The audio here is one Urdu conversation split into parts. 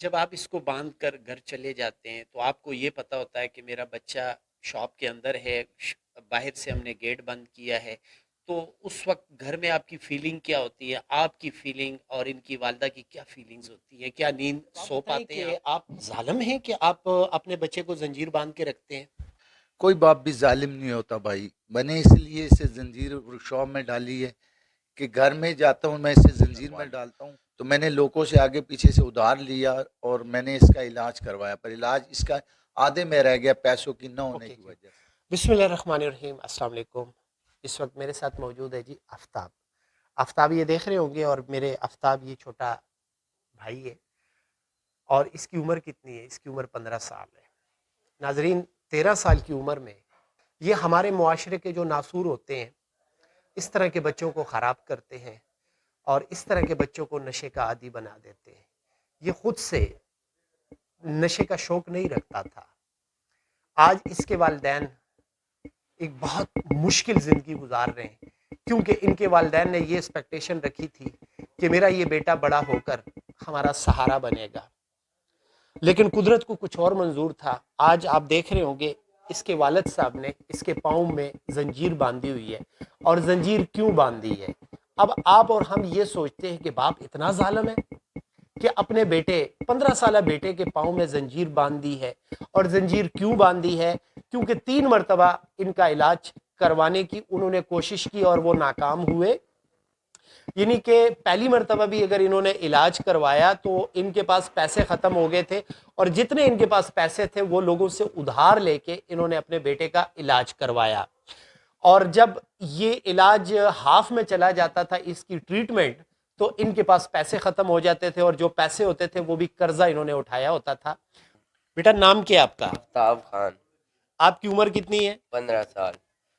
جب آپ اس کو باندھ کر گھر چلے جاتے ہیں تو آپ کو یہ پتہ ہوتا ہے کہ میرا بچہ شاپ کے اندر ہے، باہر سے ہم نے گیٹ بند کیا ہے، تو اس وقت گھر میں آپ کی فیلنگ کیا ہوتی ہے؟ آپ کی فیلنگ اور ان کی والدہ کی کیا فیلنگز ہوتی ہے؟ کیا نیند سو پاتے ہیں آپ؟ ظالم ہیں کہ آپ اپنے بچے کو زنجیر باندھ کے رکھتے ہیں؟ کوئی باپ بھی ظالم نہیں ہوتا بھائی. میں نے اس لیے اسے زنجیر ورکشاپ میں ڈالی ہے کہ گھر میں جاتا ہوں میں اسے زنجیر میں ڈالتا ہوں تو میں نے لوگوں سے آگے پیچھے سے ادھار لیا اور میں نے اس کا علاج کروایا، پر علاج اس کا آدھے میں رہ گیا پیسوں کی نہ ہونے اوکے کی جی، وجہ سے. بسم اللہ الرحمن الرحیم، السلام علیکم۔ اس وقت میرے ساتھ موجود ہے جی آفتاب۔ آفتاب یہ دیکھ رہے ہوں گے، اور میرے آفتاب یہ چھوٹا بھائی ہے، اور اس کی عمر کتنی ہے؟ اس کی عمر 15 سال ہے۔ ناظرین، 13 سال کی عمر میں یہ ہمارے معاشرے کے جو ناصور ہوتے ہیں، اس طرح کے بچوں کو خراب کرتے ہیں، اور اس طرح کے بچوں کو نشے کا عادی بنا دیتے ہیں۔ یہ خود سے نشے کا شوق نہیں رکھتا تھا۔ آج اس کے والدین ایک بہت مشکل زندگی گزار رہے ہیں، کیونکہ ان کے والدین نے یہ ایکسپیکٹیشن رکھی تھی کہ میرا یہ بیٹا بڑا ہو کر ہمارا سہارا بنے گا، لیکن قدرت کو کچھ اور منظور تھا۔ آج آپ دیکھ رہے ہوں گے اس کے والد صاحب نے اس کے پاؤں میں زنجیر باندھی ہوئی ہے، اور زنجیر کیوں باندھی ہے؟ اب آپ اور ہم یہ سوچتے ہیں کہ باپ اتنا ظالم ہے کہ اپنے بیٹے 15 سالہ بیٹے کے پاؤں میں زنجیر باندھ دی ہے۔ اور زنجیر کیوں باندھی ہے؟ کیونکہ 3 مرتبہ ان کا علاج کروانے کی انہوں نے کوشش کی اور وہ ناکام ہوئے۔ یعنی کہ پہلی مرتبہ بھی اگر انہوں نے علاج کروایا تو ان کے پاس پیسے ختم ہو گئے تھے، اور جتنے ان کے پاس پیسے تھے وہ لوگوں سے ادھار لے کے انہوں نے اپنے بیٹے کا علاج کروایا۔ اور جب یہ علاج ہاف میں چلا جاتا تھا اس کی ٹریٹمنٹ، تو ان کے پاس پیسے ختم ہو جاتے تھے، اور جو پیسے ہوتے تھے وہ بھی قرضہ انہوں نے اٹھایا ہوتا تھا۔ بیٹا نام کیا آپ کا؟ آفتاب خان، آپ کی عمر کتنی ہے؟ 15 سال۔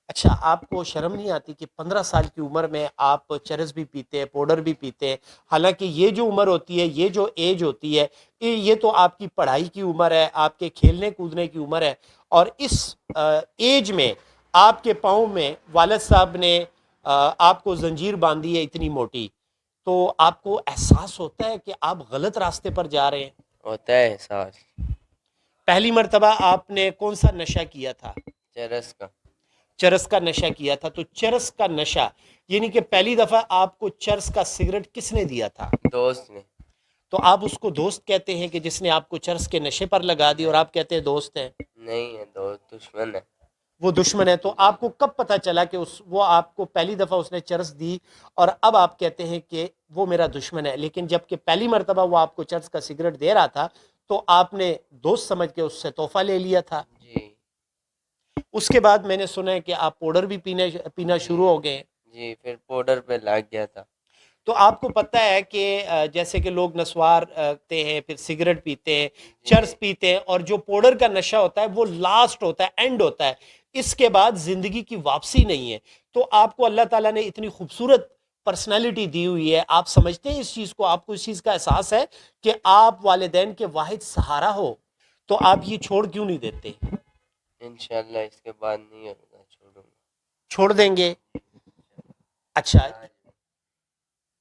اچھا، آپ کو شرم نہیں آتی کہ 15 سال کی عمر میں آپ چرس بھی پیتے ہیں، پاؤڈر بھی پیتے ہیں؟ حالانکہ یہ جو عمر ہوتی ہے، یہ جو ایج ہوتی ہے، یہ تو آپ کی پڑھائی کی عمر ہے، آپ کے کھیلنے کودنے کی عمر ہے، اور اس ایج میں آپ کے پاؤں میں والد صاحب نے آپ کو زنجیر باندھی ہے اتنی موٹی، تو آپ کو احساس ہوتا ہے کہ آپ غلط راستے پر جا رہے ہیں؟ ہوتا ہے احساس۔ پہلی مرتبہ آپ نے کون سا نشہ کیا تھا؟ چرس کا۔ چرس کا نشہ کیا تھا۔ تو چرس کا نشہ یعنی کہ پہلی دفعہ آپ کو چرس کا سگریٹ کس نے دیا تھا؟ دوست نے۔ تو آپ اس کو دوست کہتے ہیں کہ جس نے آپ کو چرس کے نشے پر لگا دی، اور آپ کہتے ہیں دوست ہے؟ نہیں ہے دوست، دشمن ہے۔ وہ دشمن ہے۔ تو آپ کو کب پتا چلا کہ وہ آپ کو پہلی دفعہ اس نے چرس دی، اور اب آپ کہتے ہیں کہ وہ میرا دشمن ہے؟ لیکن جب کہ پہلی مرتبہ وہ آپ کو چرس کا سگریٹ دے رہا تھا تو آپ نے دوست سمجھ کے اس سے تحفہ لے لیا تھا۔ جی اس کے بعد میں نے سنا ہے کہ آپ پاؤڈر بھی پینا جی شروع ہو گئے۔ جی، پھر پاؤڈر پہ لگ گیا تھا۔ تو آپ کو پتہ ہے کہ جیسے کہ لوگ نسوار تے ہیں، پھر سگریٹ پیتے ہیں، جی چرس پیتے ہیں، اور جو پاؤڈر کا نشہ ہوتا ہے وہ لاسٹ ہوتا ہے، اینڈ ہوتا ہے، اس کے بعد زندگی کی واپسی نہیں ہے۔ تو آپ کو اللہ تعالیٰ نے اتنی خوبصورت پرسنالٹی دی ہوئی ہے، آپ سمجھتے ہیں اس چیز کو؟ آپ کو اس چیز کا احساس ہے کہ آپ والدین کے واحد سہارا ہو، تو آپ یہ چھوڑ کیوں نہیں دیتے؟ انشاءاللہ اس کے بعد نہیں ہوگا، چھوڑوں گا۔ چھوڑ دیں گے؟ اچھا،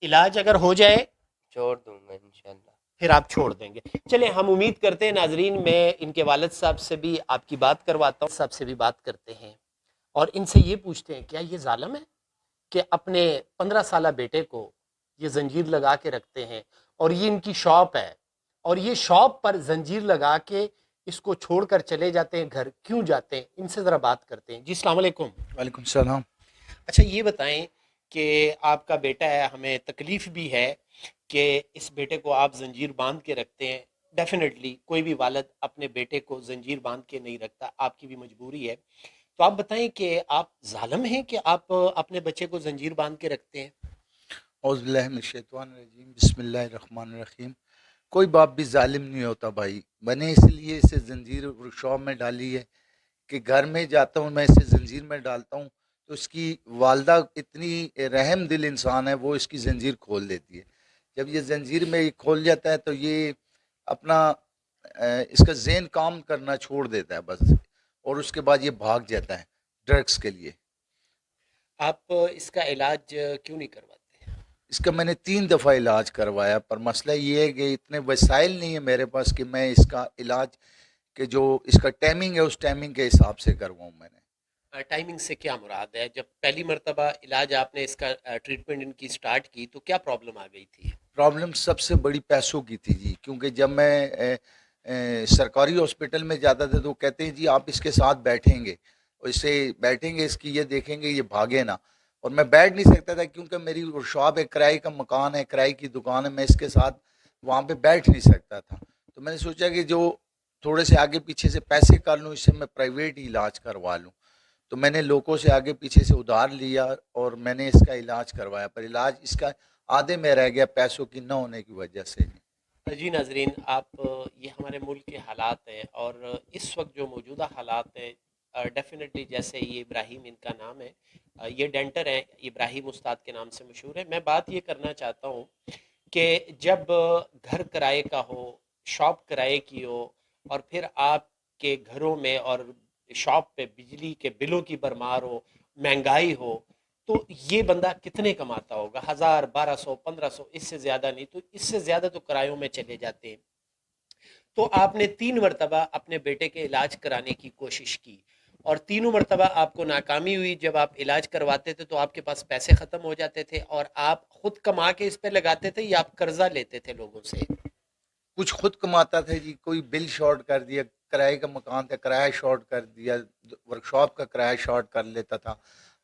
علاج اگر ہو جائے چھوڑ دوں گا انشاءاللہ۔ پھر آپ چھوڑ دیں گے۔ چلیں، ہم امید کرتے ہیں ناظرین، میں ان کے والد صاحب سے بھی آپ کی بات کرواتا ہوں، صاحب سے بھی بات کرتے ہیں، اور ان سے یہ پوچھتے ہیں کیا یہ ظالم ہے کہ اپنے 15 سالہ بیٹے کو یہ زنجیر لگا کے رکھتے ہیں، اور یہ ان کی شاپ ہے، اور یہ شاپ پر زنجیر لگا کے اس کو چھوڑ کر چلے جاتے ہیں گھر، کیوں جاتے ہیں؟ ان سے ذرا بات کرتے ہیں۔ جی السلام علیکم۔ وعلیکم السلام. اچھا یہ بتائیں کہ آپ کا بیٹا ہے، ہمیں تکلیف بھی ہے کہ اس بیٹے کو آپ زنجیر باندھ کے رکھتے ہیں۔ ڈیفینیٹلی کوئی بھی والد اپنے بیٹے کو زنجیر باندھ کے نہیں رکھتا، آپ کی بھی مجبوری ہے۔ تو آپ بتائیں کہ آپ ظالم ہیں کہ آپ اپنے بچے کو زنجیر باندھ کے رکھتے ہیں؟ اعوذ باللہ من الشیطان الرجیم، بسم اللہ الرحمن الرحیم. کوئی باپ بھی ظالم نہیں ہوتا بھائی. میں نے اس لیے اسے زنجیر ورکشاپ میں ڈالی ہے کہ گھر میں جاتا ہوں میں اسے زنجیر میں ڈالتا ہوں تو اس کی والدہ اتنی رحم دل انسان ہے، وہ اس کی زنجیر کھول دیتی ہے. جب یہ زنجیر میں یہ کھول جاتا ہے تو یہ اپنا اس کا ذہن کام کرنا چھوڑ دیتا ہے بس، اور اس کے بعد یہ بھاگ جاتا ہے ڈرگس کے لیے. آپ اس کا علاج کیوں نہیں کرواتے؟ اس کا میں نے 3 دفعہ علاج کروایا، پر مسئلہ یہ ہے کہ اتنے وسائل نہیں ہیں میرے پاس کہ میں اس کا علاج کہ جو اس کا ٹائمنگ ہے اس ٹائمنگ کے حساب سے کرواؤں میں نے۔ ٹائمنگ سے کیا مراد ہے؟ جب پہلی مرتبہ علاج آپ نے اس کا ٹریٹمنٹ ان کی سٹارٹ کی تو کیا پرابلم آ گئی تھی؟ پرابلم سب سے بڑی پیسوں کی تھی جی، کیونکہ جب میں سرکاری ہاسپٹل میں جاتا تھا تو وہ کہتے ہیں جی آپ اس کے ساتھ بیٹھیں گے اور اسے بیٹھیں گے، اس کی یہ دیکھیں گے یہ بھاگے نا، اور میں بیٹھ نہیں سکتا تھا کیونکہ میری شاپ ہے، کرائے کا مکان ہے، کرائے کی دکان ہے، میں اس کے ساتھ وہاں پہ بیٹھ نہیں سکتا تھا۔ تو میں نے سوچا کہ جو تھوڑے سے آگے پیچھے سے پیسے کر لوں، اس سے میں پرائیویٹ علاج کروا لوں، تو میں نے لوگوں سے آگے پیچھے سے ادھار لیا اور میں نے اس کا علاج کروایا، پر علاج اس کا آدھے میں رہ گیا پیسوں کی نہ ہونے کی وجہ سے۔ جی ناظرین، آپ یہ ہمارے ملک کے حالات ہیں اور اس وقت جو موجودہ حالات ہیں، ڈیفینیٹلی جیسے یہ ابراہیم ان کا نام ہے، یہ ڈینٹر ہیں، ابراہیم استاد کے نام سے مشہور ہے۔ میں بات یہ کرنا چاہتا ہوں کہ جب گھر کرائے کا ہو، شاپ کرائے کی ہو، اور پھر آپ کے گھروں میں اور شاپ پہ بجلی کے بلوں کی بھرمار ہو، مہنگائی ہو، تو یہ بندہ کتنے کماتا ہوگا؟ 1000، 1200، 1500، اس سے زیادہ نہیں، تو اس سے زیادہ تو کرایوں میں چلے جاتے ہیں۔ تو آپ نے 3 مرتبہ اپنے بیٹے کے علاج کرانے کی کوشش کی اور تینوں مرتبہ آپ کو ناکامی ہوئی۔ جب آپ علاج کرواتے تھے تو آپ کے پاس پیسے ختم ہو جاتے تھے اور آپ خود کما کے اس پہ لگاتے تھے یا آپ قرضہ لیتے تھے لوگوں سے؟ کچھ خود کماتا تھا جی، کوئی بل شارٹ کر دیا، کرائے کا مکان تھا کرایہ شارٹ کر دیا، ورک شاپ کا کرایہ شارٹ کر لیتا تھا،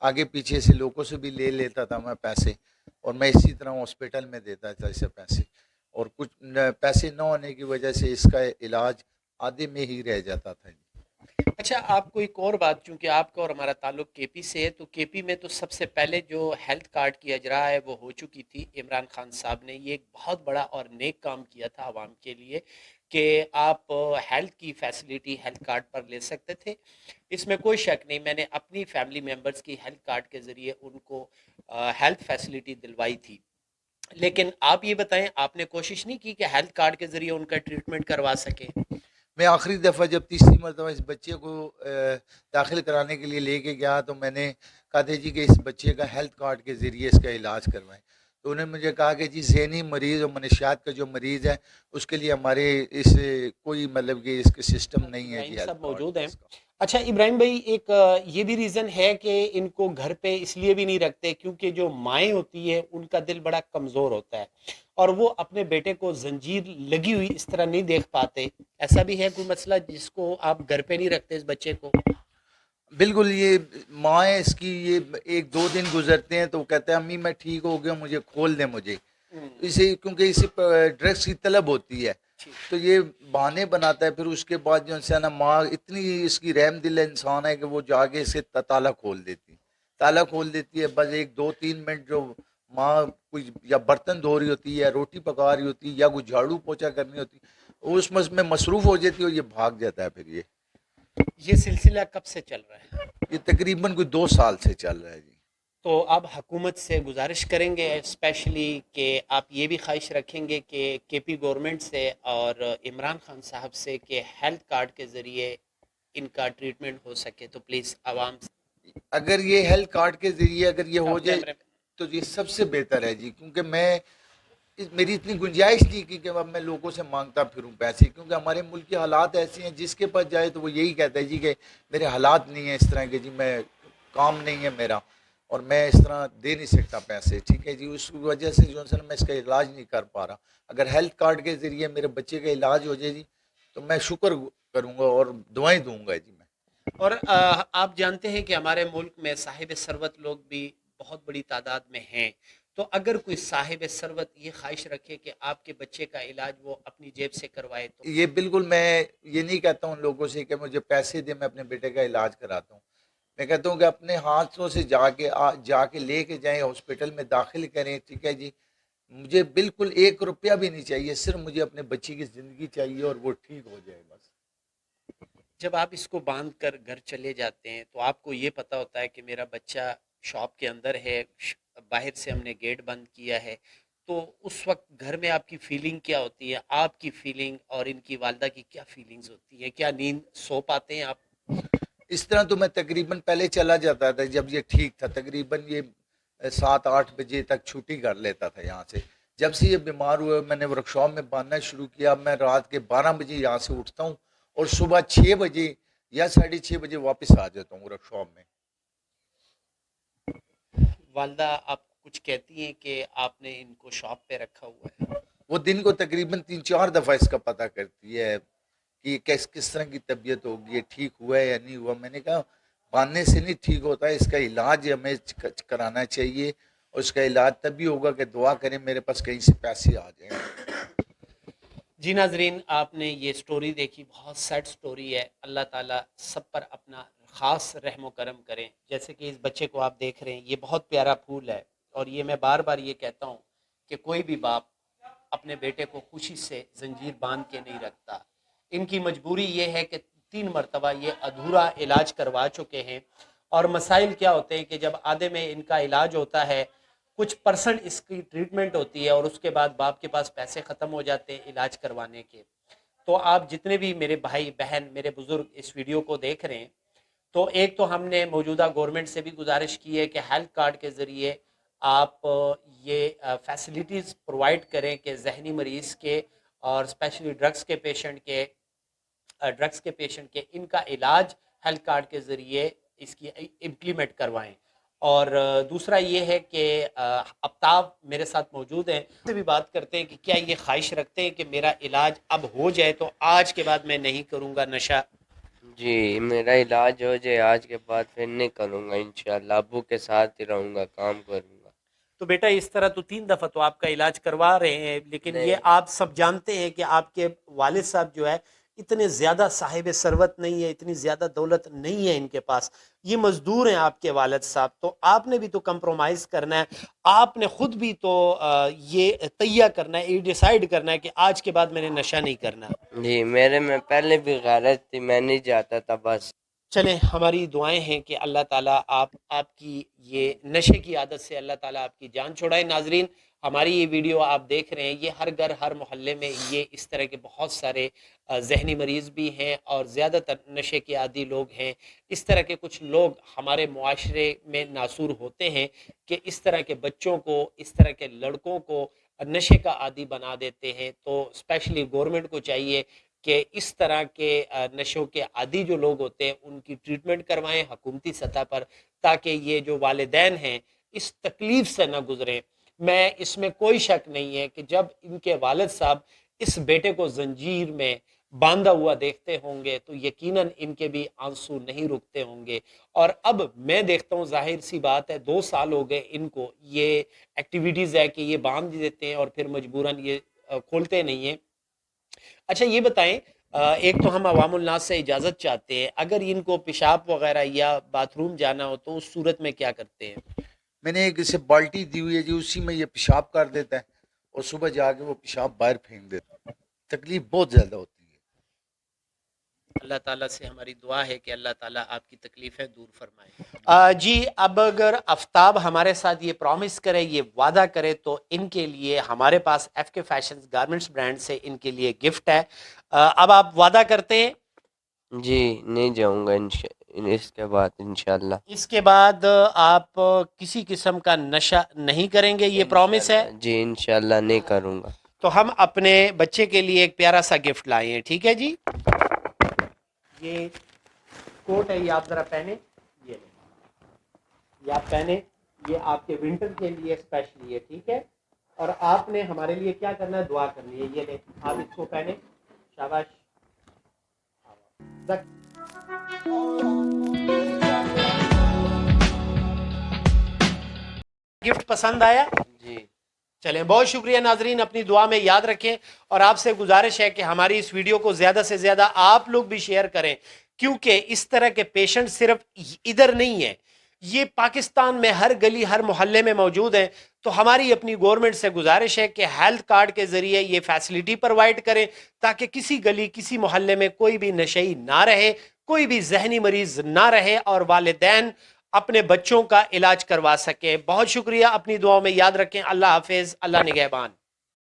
آگے پیچھے سے لوگوں سے بھی لے لیتا تھا میں پیسے، اور میں اسی طرح ہاسپٹل میں دیتا تھا اسے پیسے، اور کچھ پیسے نہ ہونے کی وجہ سے اس کا علاج آدھے میں ہی رہ جاتا تھا جی۔ اچھا، آپ کو ایک اور بات، چونکہ آپ کا اور ہمارا تعلق کے پی سے ہے، تو کے پی میں تو سب سے پہلے جو ہیلتھ کارڈ کی اجرا ہے وہ ہو چکی تھی۔ عمران خان صاحب نے یہ ایک بہت بڑا اور نیک کام کیا تھا عوام کے لیے کہ آپ ہیلتھ کی فیسلٹی ہیلتھ کارڈ پر لے سکتے تھے۔ اس میں کوئی شک نہیں، میں نے اپنی فیملی ممبرز کی ہیلتھ کارڈ کے ذریعے ان کو ہیلتھ فیسلٹی دلوائی تھی۔ لیکن آپ یہ بتائیں، آپ نے کوشش نہیں کی کہ ہیلتھ کارڈ کے ذریعے ان کا ٹریٹمنٹ کروا سکیں؟ میں آخری دفعہ جب تیسری مرتبہ اس بچے کو داخل کرانے کے لیے لے کے گیا تو میں نے کہا تھا جی کہ اس بچے کا ہیلتھ کارڈ کے ذریعے اس کا علاج کروائیں، تو انہوں نے مجھے کہا کہ جی ذہنی مریض اور منشیات کا جو مریض ہے اس کے لیے ہمارے اس کوئی مطلب کہ اس کے سسٹم نہیں ہے ابراہیم جی ہیلتھ صاحب کارڈ موجود کا ہیں۔ اس کا۔ اچھا ابراہیم بھائی، ایک یہ بھی ریزن ہے کہ ان کو گھر پہ اس لیے بھی نہیں رکھتے کیونکہ جو مائیں ہوتی ہیں ان کا دل بڑا کمزور ہوتا ہے اور وہ اپنے بیٹے کو زنجیر لگی ہوئی اس طرح نہیں دیکھ پاتے۔ ایسا بھی ہے کوئی مسئلہ جس کو آپ گھر پہ نہیں رکھتے اس بچے کو؟ بالکل، یہ ماں ہے اس کی، یہ 1-2 دن گزرتے ہیں تو وہ کہتا ہے امی میں ٹھیک ہو گیا مجھے کھول دیں مجھے، اسے کیونکہ اسے ڈرگس کی طلب ہوتی ہے تو یہ بہانے بناتا ہے، پھر اس کے بعد جو ہے نا ماں اتنی اس کی رحم دل انسان ہے کہ وہ جا کے اسے تالا کھول دیتی، تالا کھول دیتی ہے، بس 1-2-3 منٹ جو ماں کوئی یا برتن دھو رہی ہوتی ہے یا روٹی پکا رہی ہوتی ہے یا کوئی جھاڑو پوچھا کرنی ہوتی ہے اس میں مصروف ہو جاتی ہے اور یہ بھاگ جاتا ہے پھر یہ سلسلہ کب سے چل رہا ہے؟ یہ تقریباً کوئی 2 سال سے چل رہا ہے جی۔ تو آپ حکومت سے گزارش کریں گے اسپیشلی کہ آپ یہ بھی خواہش رکھیں گے کہ کے پی گورنمنٹ سے اور عمران خان صاحب سے کہ ہیلتھ کارڈ کے ذریعے ان کا ٹریٹمنٹ ہو سکے تو پلیز عوام سے اگر یہ ہیلتھ کارڈ کے ذریعے اگر یہ ہو جائے کیمرے میں۔ تو یہ سب سے بہتر ہے جی، کیونکہ میں میری اتنی گنجائش نہیں کہ اب میں لوگوں سے مانگتا پھروں پیسے، کیونکہ ہمارے ملک کے حالات ایسے ہیں جس کے پاس جائے تو وہ یہی کہتا ہے جی کہ میرے حالات نہیں ہیں اس طرح کے، جی میں کام نہیں ہے میرا اور میں اس طرح دے نہیں سکتا پیسے، ٹھیک ہے جی، اس وجہ سے جو ہے میں اس کا علاج نہیں کر پا رہا۔ اگر ہیلتھ کارڈ کے ذریعے میرے بچے کا علاج ہو جائے جی تو میں شکر کروں گا اور دعائیں دوں گا جی میں۔ اور آپ جانتے ہیں کہ ہمارے ملک میں صاحب ثروت لوگ بھی بہت بڑی تعداد میں ہیں، تو اگر کوئی صاحب ثروت یہ خواہش رکھے کہ آپ کے بچے کا علاج وہ اپنی جیب سے کروائے تو؟ یہ بالکل، میں یہ نہیں کہتا ہوں لوگوں سے کہ مجھے پیسے دیں میں اپنے بیٹے کا علاج کراتا ہوں، میں کہتا ہوں کہ اپنے ہاتھوں سے جا کے لے کے جائیں ہاسپٹل میں داخل کریں، ٹھیک ہے جی، مجھے بالکل 1 روپیہ بھی نہیں چاہیے، صرف مجھے اپنے بچی کی زندگی چاہیے اور وہ ٹھیک ہو جائے بس۔ جب آپ اس کو باندھ کر گھر چلے جاتے ہیں تو آپ کو یہ پتا ہوتا ہے کہ میرا بچہ شاپ کے اندر ہے، باہر سے ہم نے گیٹ بند کیا ہے، تو اس وقت گھر میں آپ کی فیلنگ کیا ہوتی ہے؟ آپ کی فیلنگ اور ان کی والدہ کی کیا فیلنگز ہوتی ہیں؟ کیا نیند سو پاتے ہیں آپ؟ اس طرح تو میں تقریباً پہلے چلا جاتا تھا جب یہ ٹھیک تھا، تقریباً یہ 7-8 بجے تک چھٹی کر لیتا تھا یہاں سے. جب سے یہ بیمار ہوئے میں نے ورک شاپ میں باندھنا شروع کیا. میں رات کے 12 بجے یہاں سے اٹھتا ہوں اور صبح 6 بجے یا 6:30 بجے واپس آ جاتا ہوں ورک شاپ میں. والدہ آپ کچھ کہتی ہیں کہ آپ نے ان کو شاپ پہ رکھا ہوا ہے؟ وہ دن کو تقریباً 3-4 دفعہ اس کا پتہ کرتی ہے کہ یہ کس طرح کی طبیعت ہوگی, یہ ٹھیک ہوا ہے یا نہیں ہوا. میں نے کہا باندھنے سے نہیں ٹھیک ہوتا ہے, اس کا علاج ہمیں کرانا چاہیے, اور اس کا علاج تبھی ہوگا کہ دعا کریں میرے پاس کہیں سے پیسے آ جائیں. جی ناظرین, آپ نے یہ سٹوری دیکھی, بہت سیڈ سٹوری ہے. اللہ تعالیٰ سب پر اپنا خاص رحم و کرم کریں. جیسے کہ اس بچے کو آپ دیکھ رہے ہیں, یہ بہت پیارا پھول ہے, اور یہ میں بار بار یہ کہتا ہوں کہ کوئی بھی باپ اپنے بیٹے کو خوشی سے زنجیر باندھ کے نہیں رکھتا. ان کی مجبوری یہ ہے کہ 3 مرتبہ یہ ادھورا علاج کروا چکے ہیں, اور مسائل کیا ہوتے ہیں کہ جب آدھے میں ان کا علاج ہوتا ہے, کچھ پرسنٹ اس کی ٹریٹمنٹ ہوتی ہے, اور اس کے بعد باپ کے پاس پیسے ختم ہو جاتے ہیں علاج کروانے کے. تو آپ جتنے بھی میرے بھائی بہن میرے بزرگ اس ویڈیو کو دیکھ رہے ہیں, تو ایک تو ہم نے موجودہ گورنمنٹ سے بھی گزارش کی ہے کہ ہیلتھ کارڈ کے ذریعے آپ یہ فیسلٹیز پرووائڈ کریں کہ ذہنی مریض کے اور اسپیشلی ڈرگس کے پیشنٹ کے ان کا علاج ہیلتھ کارڈ کے ذریعے اس کی امپلیمنٹ کروائیں. اور دوسرا یہ ہے کہ آفتاب میرے ساتھ موجود ہیں, سے بھی بات کرتے ہیں کہ کیا یہ خواہش رکھتے ہیں کہ میرا علاج اب ہو جائے تو آج کے بعد میں نہیں کروں گا نشہ. جی میرا علاج ہو جائے آج کے بعد پھر نہیں کروں گا انشاءاللہ, ابو کے ساتھ ہی رہوں گا, کام کروں گا. تو بیٹا اس طرح تو 3 دفعہ تو آپ کا علاج کروا رہے ہیں, لیکن یہ نہیں آپ سب جانتے ہیں کہ آپ کے والد صاحب جو ہے اتنے زیادہ صاحب ثروت نہیں ہے, اتنی زیادہ دولت نہیں ہے ان کے پاس. یہ مزدور ہیں آپ کے والد صاحب, تو آپ نے بھی تو کمپرومائز کرنا ہے, آپ نے خود بھی تو یہ تیہ کرنا ہے, یہ ڈیسائیڈ کرنا ہے کہ آج کے بعد میں نے نشہ نہیں کرنا. جی میرے میں پہلے بھی غیرت تھی, میں نہیں جاتا تھا بس. چلیں ہماری دعائیں ہیں کہ اللہ تعالیٰ آپ کی یہ نشے کی عادت سے اللہ تعالیٰ آپ کی جان چھوڑائے. ناظرین, ہماری یہ ویڈیو آپ دیکھ رہے ہیں, یہ ہر گھر ہر محلے میں یہ اس طرح کے بہت سارے ذہنی مریض بھی ہیں, اور زیادہ تر نشے کے عادی لوگ ہیں. اس طرح کے کچھ لوگ ہمارے معاشرے میں ناصور ہوتے ہیں کہ اس طرح کے بچوں کو, اس طرح کے لڑکوں کو نشے کا عادی بنا دیتے ہیں. تو اسپیشلی گورنمنٹ کو چاہیے کہ اس طرح کے نشوں کے عادی جو لوگ ہوتے ہیں ان کی ٹریٹمنٹ کروائیں حکومتی سطح پر, تاکہ یہ جو والدین ہیں اس تکلیف سے نہ گزریں. میں اس میں کوئی شک نہیں ہے کہ جب ان کے والد صاحب اس بیٹے کو زنجیر میں باندھا ہوا دیکھتے ہوں گے تو یقیناً ان کے بھی آنسو نہیں رکتے ہوں گے. اور اب میں دیکھتا ہوں, ظاہر سی بات ہے 2 سال ہو گئے ان کو, یہ ایکٹیویٹیز ہے کہ یہ باندھ دیتے ہیں اور پھر مجبوراً یہ کھولتے نہیں ہیں. اچھا یہ بتائیں, ایک تو ہم عوام الناس سے اجازت چاہتے ہیں, اگر ان کو پیشاب وغیرہ یا باتھ روم جانا ہو تو اس صورت میں کیا کرتے ہیں؟ میں نے ایک اسے بالٹی دی ہوئی ہے جی, اسی میں یہ پیشاب کر دیتا ہے اور صبح جا کے وہ پیشاب باہر پھینک دیتا ہے. تکلیف بہت زیادہ ہوتی ہے. اللہ تعالیٰ سے ہماری دعا ہے کہ اللہ تعالیٰ آپ کی تکلیفیں دور فرمائے. جی اب اگر آفتاب ہمارے ساتھ یہ پرومس کرے, یہ وعدہ کرے, تو ان کے لیے ہمارے پاس ایف کے فیشنز گارمنٹس برانڈ سے ان کے لیے گفٹ ہے. اب آپ وعدہ کرتے ہیں؟ جی نہیں جاؤں گا اس کے بعد انشاءاللہ. اس کے بعد آپ کسی قسم کا نشہ نہیں کریں گے, یہ پرومس ہے؟ جی انشاءاللہ نہیں کروں گا. تو ہم اپنے بچے کے لیے ایک پیارا سا گفٹ لائے ہیں, ٹھیک ہے جی. یہ کوٹ ہے, یہ آپ ذرا پہنے, یہ آپ پہنے, یہ آپ کے ونٹر کے لیے اسپیشلی ہے, ٹھیک ہے. اور آپ نے ہمارے لیے کیا کرنا ہے, دعا کرنی ہے. یہ لیں آپ اس کو پہنے, شاباش. گفٹ پسند آیا؟ جی چلیں, بہت شکریہ ناظرین, اپنی دعا میں یاد رکھیں. اور آپ سے گزارش ہے کہ ہماری اس ویڈیو کو زیادہ سے زیادہ آپ لوگ بھی شیئر کریں, کیونکہ اس طرح کے پیشنٹ صرف ادھر نہیں ہیں, یہ پاکستان میں ہر گلی ہر محلے میں موجود ہیں. تو ہماری اپنی گورنمنٹ سے گزارش ہے کہ ہیلتھ کارڈ کے ذریعے یہ فیسلٹی پرووائڈ کریں, تاکہ کسی گلی کسی محلے میں کوئی بھی نشئی نہ رہے, کوئی بھی ذہنی مریض نہ رہے, اور والدین اپنے بچوں کا علاج کروا سکے. بہت شکریہ, اپنی دعاؤں میں یاد رکھیں. اللہ حافظ, اللہ نگہبان.